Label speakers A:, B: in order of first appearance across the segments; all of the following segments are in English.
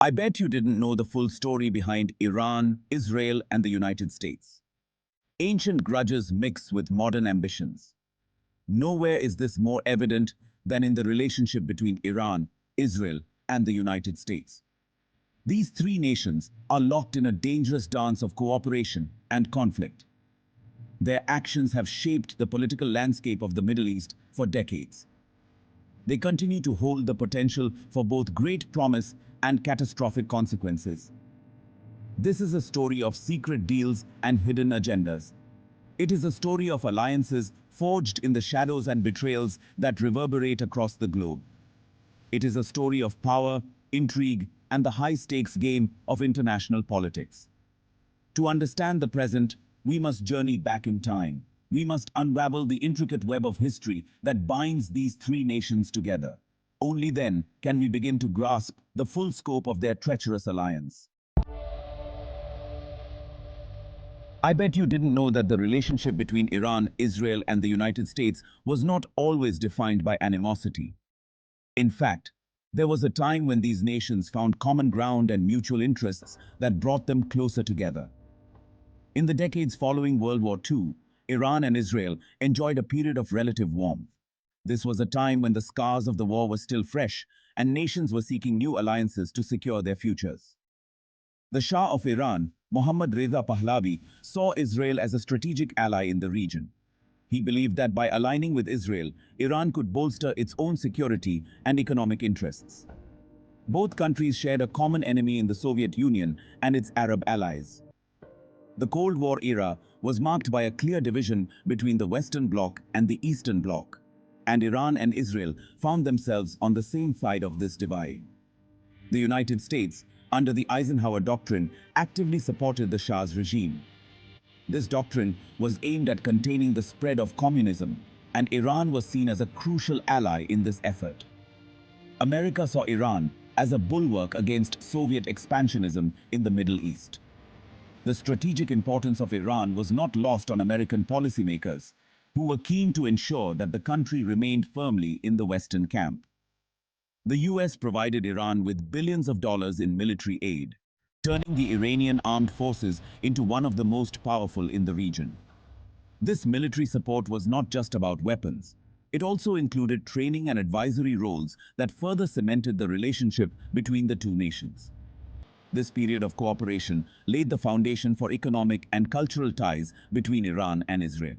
A: I bet you didn't know the full story behind Iran, Israel, and the United States. Ancient grudges mix with modern ambitions. Nowhere is this more evident than in the relationship between Iran, Israel, and the United States. These three nations are locked in a dangerous dance of cooperation and conflict. Their actions have shaped the political landscape of the Middle East for decades. They continue to hold the potential for both great promise and catastrophic consequences. This is a story of secret deals and hidden agendas. It is a story of alliances forged in the shadows and betrayals that reverberate across the globe. It is a story of power, intrigue, and the high-stakes game of international politics. To understand the present, we must journey back in time. We must unravel the intricate web of history that binds these three nations together. Only then can we begin to grasp the full scope of their treacherous alliance. I bet you didn't know that the relationship between Iran, Israel, and the United States was not always defined by animosity. In fact, there was a time when these nations found common ground and mutual interests that brought them closer together. In the decades following World War II, Iran and Israel enjoyed a period of relative warmth. This was a time when the scars of the war were still fresh, and nations were seeking new alliances to secure their futures. The Shah of Iran, Mohammad Reza Pahlavi, saw Israel as a strategic ally in the region. He believed that by aligning with Israel, Iran could bolster its own security and economic interests. Both countries shared a common enemy in the Soviet Union and its Arab allies. The Cold War era was marked by a clear division between the Western Bloc and the Eastern Bloc, and Iran and Israel found themselves on the same side of this divide. The United States, under the Eisenhower Doctrine, actively supported the Shah's regime. This doctrine was aimed at containing the spread of communism, and Iran was seen as a crucial ally in this effort. America saw Iran as a bulwark against Soviet expansionism in the Middle East. The strategic importance of Iran was not lost on American policymakers, who were keen to ensure that the country remained firmly in the Western camp. The US provided Iran with billions of dollars in military aid, turning the Iranian armed forces into one of the most powerful in the region. This military support was not just about weapons. It also included training and advisory roles that further cemented the relationship between the two nations. This period of cooperation laid the foundation for economic and cultural ties between Iran and Israel.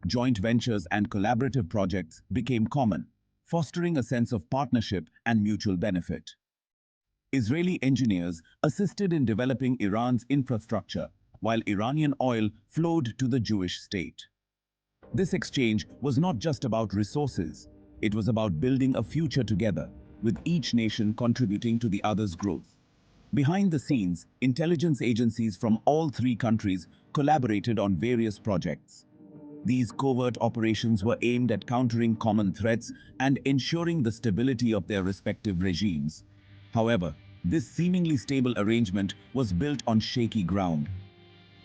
A: Joint ventures and collaborative projects became common, fostering a sense of partnership and mutual benefit. Israeli engineers assisted in developing Iran's infrastructure, while Iranian oil flowed to the Jewish state. This exchange was not just about resources, it was about building a future together, with each nation contributing to the other's growth. Behind the scenes, intelligence agencies from all three countries collaborated on various projects. These covert operations were aimed at countering common threats and ensuring the stability of their respective regimes. However, this seemingly stable arrangement was built on shaky ground.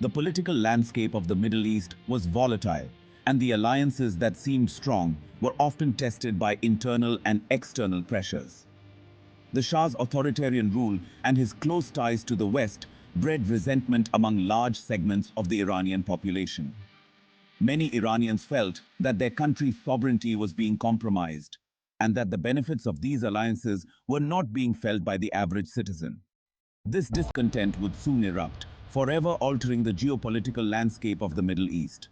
A: The political landscape of the Middle East was volatile, and the alliances that seemed strong were often tested by internal and external pressures. The Shah's authoritarian rule and his close ties to the West bred resentment among large segments of the Iranian population. Many Iranians felt that their country's sovereignty was being compromised, and that the benefits of these alliances were not being felt by the average citizen. This discontent would soon erupt, forever altering the geopolitical landscape of the Middle East.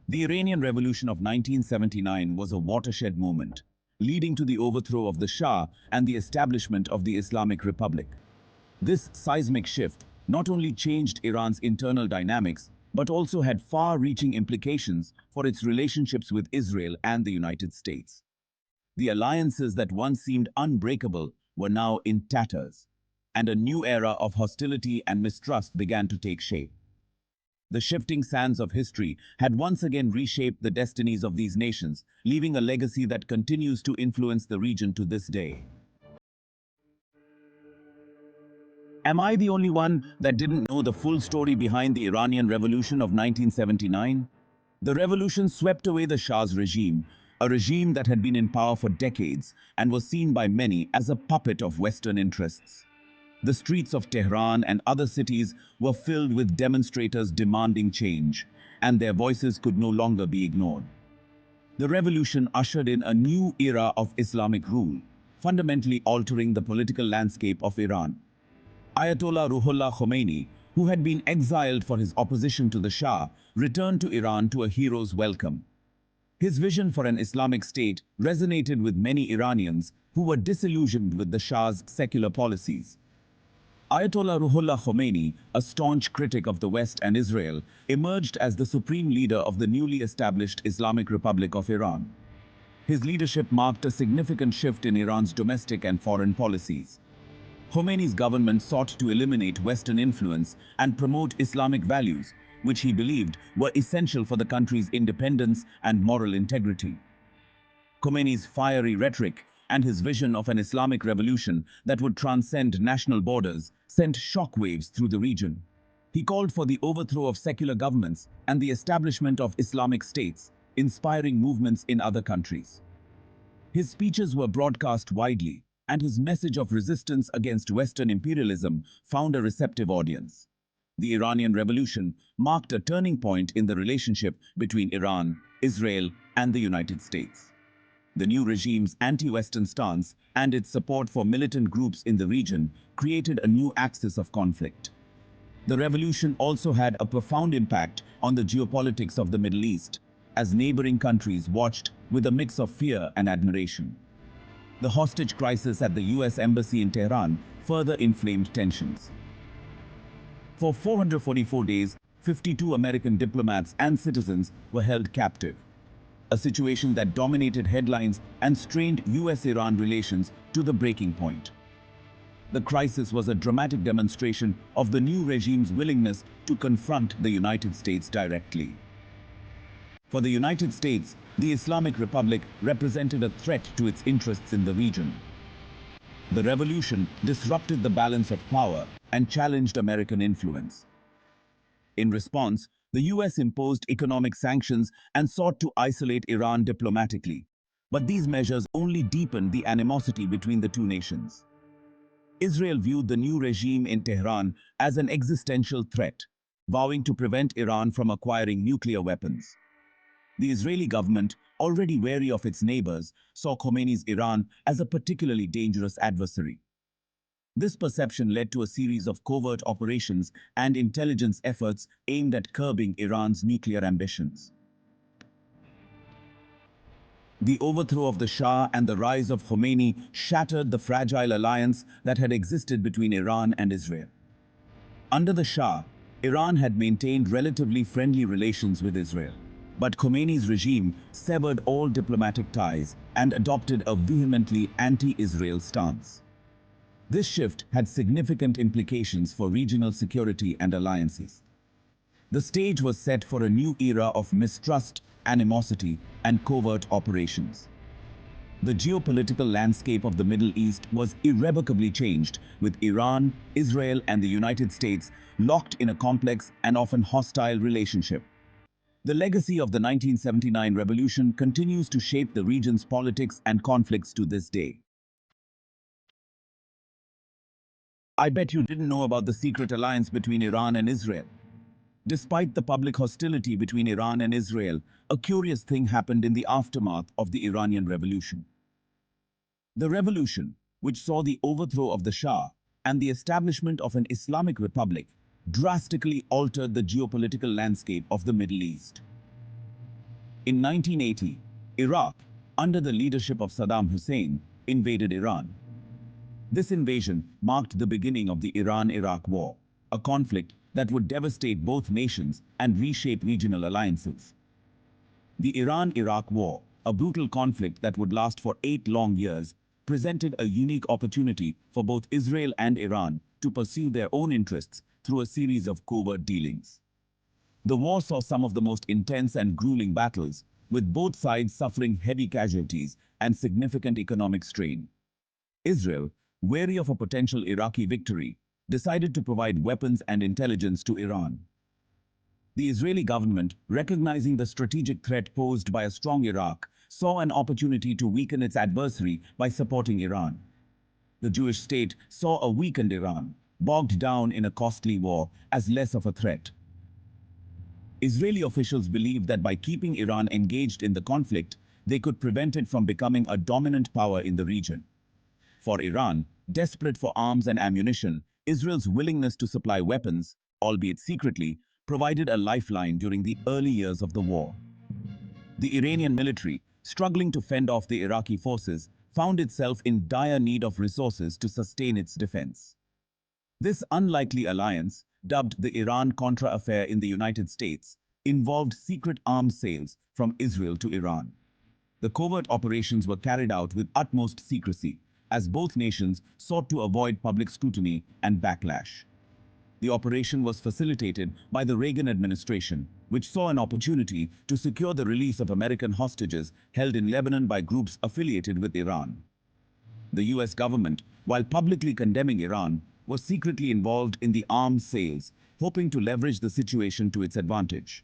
A: The Iranian Revolution of 1979 was a watershed moment, leading to the overthrow of the Shah and the establishment of the Islamic Republic. This seismic shift not only changed Iran's internal dynamics, but also had far-reaching implications for its relationships with Israel and the United States. The alliances that once seemed unbreakable were now in tatters, and a new era of hostility and mistrust began to take shape. The shifting sands of history had once again reshaped the destinies of these nations, leaving a legacy that continues to influence the region to this day. Am I the only one that didn't know the full story behind the Iranian Revolution of 1979? The revolution swept away the Shah's regime, a regime that had been in power for decades and was seen by many as a puppet of Western interests. The streets of Tehran and other cities were filled with demonstrators demanding change, and their voices could no longer be ignored. The revolution ushered in a new era of Islamic rule, fundamentally altering the political landscape of Iran. Ayatollah Ruhollah Khomeini, who had been exiled for his opposition to the Shah, returned to Iran to a hero's welcome. His vision for an Islamic state resonated with many Iranians who were disillusioned with the Shah's secular policies. Ayatollah Ruhollah Khomeini, a staunch critic of the West and Israel, emerged as the supreme leader of the newly established Islamic Republic of Iran. His leadership marked a significant shift in Iran's domestic and foreign policies. Khomeini's government sought to eliminate Western influence and promote Islamic values, which he believed were essential for the country's independence and moral integrity. Khomeini's fiery rhetoric and his vision of an Islamic revolution that would transcend national borders sent shockwaves through the region. He called for the overthrow of secular governments and the establishment of Islamic states, inspiring movements in other countries. His speeches were broadcast widely, and his message of resistance against Western imperialism found a receptive audience. The Iranian Revolution marked a turning point in the relationship between Iran, Israel, and the United States. The new regime's anti-Western stance and its support for militant groups in the region created a new axis of conflict. The revolution also had a profound impact on the geopolitics of the Middle East, as neighboring countries watched with a mix of fear and admiration. The hostage crisis at the US Embassy in Tehran further inflamed tensions. For 444 days, 52 American diplomats and citizens were held captive, a situation that dominated headlines and strained US-Iran relations to the breaking point. The crisis was a dramatic demonstration of the new regime's willingness to confront the United States directly. For the United States, the Islamic Republic represented a threat to its interests in the region. The revolution disrupted the balance of power and challenged American influence. In response, the US imposed economic sanctions and sought to isolate Iran diplomatically. But these measures only deepened the animosity between the two nations. Israel viewed the new regime in Tehran as an existential threat, vowing to prevent Iran from acquiring nuclear weapons. The Israeli government, already wary of its neighbors, saw Khomeini's Iran as a particularly dangerous adversary. This perception led to a series of covert operations and intelligence efforts aimed at curbing Iran's nuclear ambitions. The overthrow of the Shah and the rise of Khomeini shattered the fragile alliance that had existed between Iran and Israel. Under the Shah, Iran had maintained relatively friendly relations with Israel. But Khomeini's regime severed all diplomatic ties and adopted a vehemently anti-Israel stance. This shift had significant implications for regional security and alliances. The stage was set for a new era of mistrust, animosity, and covert operations. The geopolitical landscape of the Middle East was irrevocably changed, with Iran, Israel, and the United States locked in a complex and often hostile relationship. The legacy of the 1979 revolution continues to shape the region's politics and conflicts to this day. I bet you didn't know about the secret alliance between Iran and Israel. Despite the public hostility between Iran and Israel, a curious thing happened in the aftermath of the Iranian Revolution. The revolution, which saw the overthrow of the Shah and the establishment of an Islamic Republic, drastically altered the geopolitical landscape of the Middle East. In 1980, Iraq, under the leadership of Saddam Hussein, invaded Iran. This invasion marked the beginning of the Iran-Iraq War, a conflict that would devastate both nations and reshape regional alliances. The Iran-Iraq War, a brutal conflict that would last for 8 long years, presented a unique opportunity for both Israel and Iran to pursue their own interests through a series of covert dealings. The war saw some of the most intense and grueling battles, with both sides suffering heavy casualties and significant economic strain. Israel, wary of a potential Iraqi victory, decided to provide weapons and intelligence to Iran. The Israeli government, recognizing the strategic threat posed by a strong Iraq, saw an opportunity to weaken its adversary by supporting Iran. The Jewish state saw a weakened Iran, bogged down in a costly war, as less of a threat. Israeli officials believed that by keeping Iran engaged in the conflict, they could prevent it from becoming a dominant power in the region. For Iran, desperate for arms and ammunition, Israel's willingness to supply weapons, albeit secretly, provided a lifeline during the early years of the war. The Iranian military, struggling to fend off the Iraqi forces, found itself in dire need of resources to sustain its defense. This unlikely alliance, dubbed the Iran-Contra affair in the United States, involved secret arms sales from Israel to Iran. The covert operations were carried out with utmost secrecy, as both nations sought to avoid public scrutiny and backlash. The operation was facilitated by the Reagan administration, which saw an opportunity to secure the release of American hostages held in Lebanon by groups affiliated with Iran. The US government, while publicly condemning Iran, was secretly involved in the arms sales, hoping to leverage the situation to its advantage.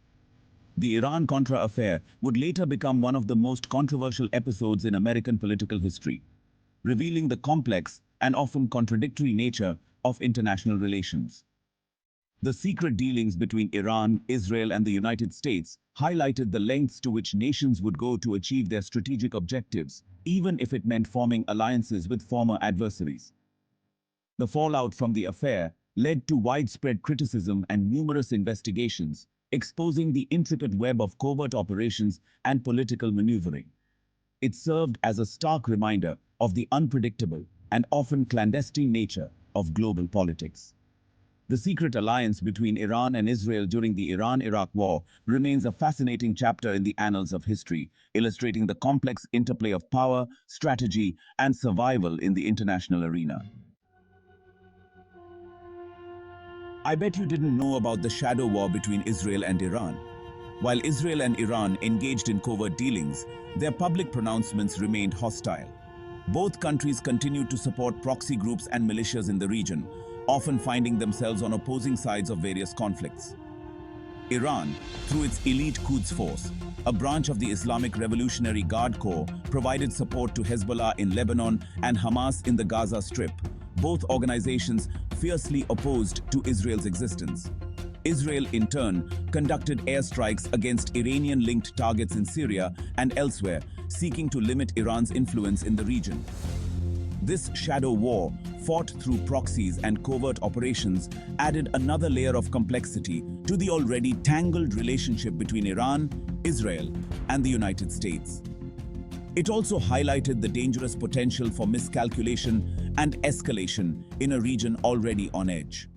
A: The Iran-Contra affair would later become one of the most controversial episodes in American political history, revealing the complex and often contradictory nature of international relations. The secret dealings between Iran, Israel, and the United States highlighted the lengths to which nations would go to achieve their strategic objectives, even if it meant forming alliances with former adversaries. The fallout from the affair led to widespread criticism and numerous investigations, exposing the intricate web of covert operations and political maneuvering. It served as a stark reminder of the unpredictable and often clandestine nature of global politics. The secret alliance between Iran and Israel during the Iran-Iraq War remains a fascinating chapter in the annals of history, illustrating the complex interplay of power, strategy, and survival in the international arena. I bet you didn't know about the shadow war between Israel and Iran. While Israel and Iran engaged in covert dealings, their public pronouncements remained hostile. Both countries continued to support proxy groups and militias in the region, often finding themselves on opposing sides of various conflicts. Iran, through its elite Quds Force, a branch of the Islamic Revolutionary Guard Corps, provided support to Hezbollah in Lebanon and Hamas in the Gaza Strip, both organizations fiercely opposed to Israel's existence. Israel, in turn, conducted airstrikes against Iranian-linked targets in Syria and elsewhere, seeking to limit Iran's influence in the region. This shadow war, fought through proxies and covert operations, added another layer of complexity to the already tangled relationship between Iran, Israel, and the United States. It also highlighted the dangerous potential for miscalculation and escalation in a region already on edge.